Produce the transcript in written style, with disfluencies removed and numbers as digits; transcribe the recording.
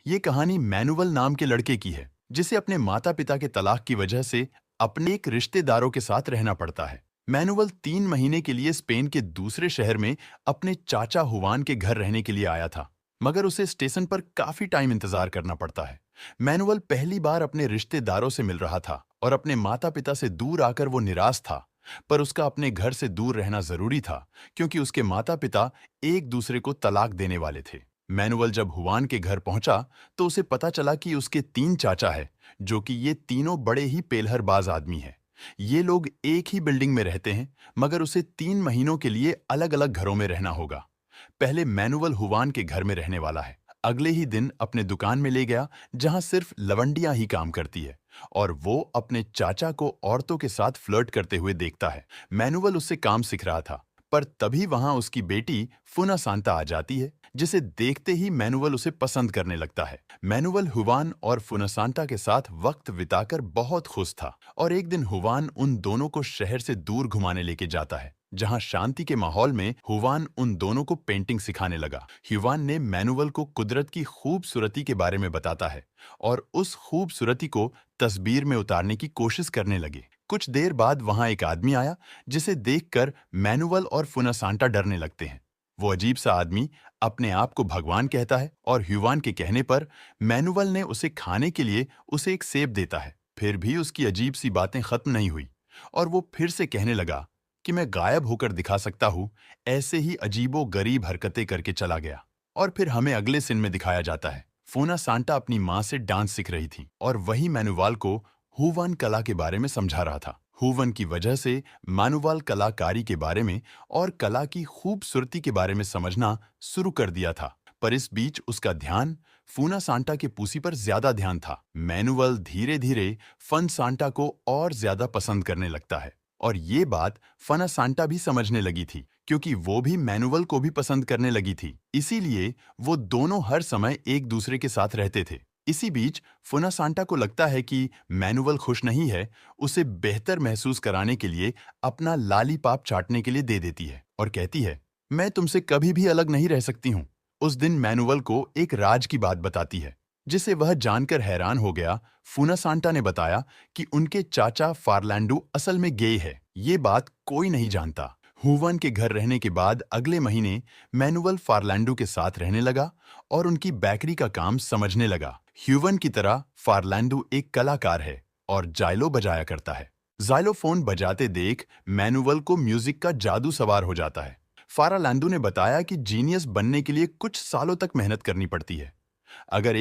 ये कहानी मैनुअल नाम के लड़के की है, जिसे अपने माता पिता के तलाक की वजह से अपने एक रिश्तेदारों के साथ रहना पड़ता है। मैनुअल 3 महीने के लिए स्पेन के दूसरे शहर में अपने चाचा हुवान के घर रहने के लिए आया था, मगर उसे स्टेशन पर काफी टाइम इंतजार करना पड़ता है। मैनुअल पहली बार अपने रिश्तेदारों से मिल रहा था और अपने माता पिता से दूर आकर वो निराश था। पर उसका अपने घर से दूर रहना जरूरी था, क्योंकि उसके माता पिता एक दूसरे को तलाक देने वाले थे। मैनुअल जब हुआन के घर पहुंचा तो उसे पता चला कि उसके 3 चाचा है, जो कि ये तीनों बड़े ही पेलहरबाज आदमी हैं। ये लोग एक ही बिल्डिंग में रहते हैं, मगर उसे 3 महीनों के लिए अलग अलग घरों में रहना होगा। पहले मैनुअल हुआन के घर में रहने वाला है। अगले ही दिन अपने दुकान में ले गया, जहां सिर्फ लवंडियां ही काम करती है, और वो अपने चाचा को औरतों के साथ फ्लर्ट करते हुए देखता है। मैनुअल उससे काम सीख रहा था, पर तभी वहां उसकी बेटी फुना सांता आ जाती है, जिसे देखते ही मैनुअल उसे पसंद करने लगता है। मैनुअल हुवान और फुनासांटा के साथ वक्त बिताकर बहुत खुश था, और एक दिन हुवान उन दोनों को शहर से दूर घुमाने लेके जाता है, जहां शांति के माहौल में हुवान उन दोनों को पेंटिंग सिखाने लगा। हुवान ने मैनुअल को कुदरत की खूबसूरती के बारे में बताता है, और उस खूबसूरती को तस्वीर में उतारने की कोशिश करने लगे। कुछ देर बाद वहां एक आदमी आया, जिसे देखकर मैनुअल और फुनासांटा डरने लगते हैं। वो अजीब सा आदमी अपने आप को भगवान कहता है, और हुवान के कहने पर मैनुअल ने उसे खाने के लिए उसे एक सेब देता है। फिर भी उसकी अजीब सी बातें खत्म नहीं हुई, और वो फिर से कहने लगा कि मैं गायब होकर दिखा सकता हूँ। ऐसे ही अजीबो गरीब हरकतें करके चला गया। और फिर हमें अगले सीन में दिखाया जाता है, फोना सांता अपनी माँ से डांस सीख रही थी, और वही मैनुवाल को हुवन कला के बारे में समझा रहा था। हुवन की वजह से मैनुवाल कलाकारी के बारे में और कला की खूबसूरती के बारे में समझना शुरू कर दिया था। पर इस बीच उसका ध्यान फूना सांटा के पूसी पर ज्यादा ध्यान था। मैनुअल धीरे धीरे फन सांटा को और ज्यादा पसंद करने लगता है, और ये बात फना सांटा भी समझने लगी थी, क्योंकि वो भी मैनुअल को भी पसंद करने लगी थी। इसीलिए वो दोनों हर समय एक दूसरे के साथ रहते थे। इसी बीच फुना सांटा को लगता है कि मैनुअल खुश नहीं है, उसे बेहतर महसूस कराने के लिए अपना लालीपाप चाटने के लिए दे देती है, और कहती है, मैं तुमसे कभी भी अलग नहीं रह सकती हूँ। उस दिन मैनुअल को एक राज की बात बताती है, जिसे वह जानकर हैरान हो गया। फुना सांटा ने बताया कि उनके चाचा फार्लैंडो असल में गेय है। ये बात कोई नहीं जानता। हुवन के घर रहने के बाद अगले महीने मैनुअल फार्लैंडो के साथ रहने लगा, और उनकी बेकरी का काम समझने लगा। ह्यूवन की तरह फार्लैंडो एक कलाकार है और जाइलो बजाया करता है। जाइलोफोन बजाते देख मैनुअल को म्यूजिक का जादू सवार हो जाता है। फारालैंडो ने बताया कि जीनियस बनने के लिए कुछ सालों तक मेहनत करनी पड़ती है। अगर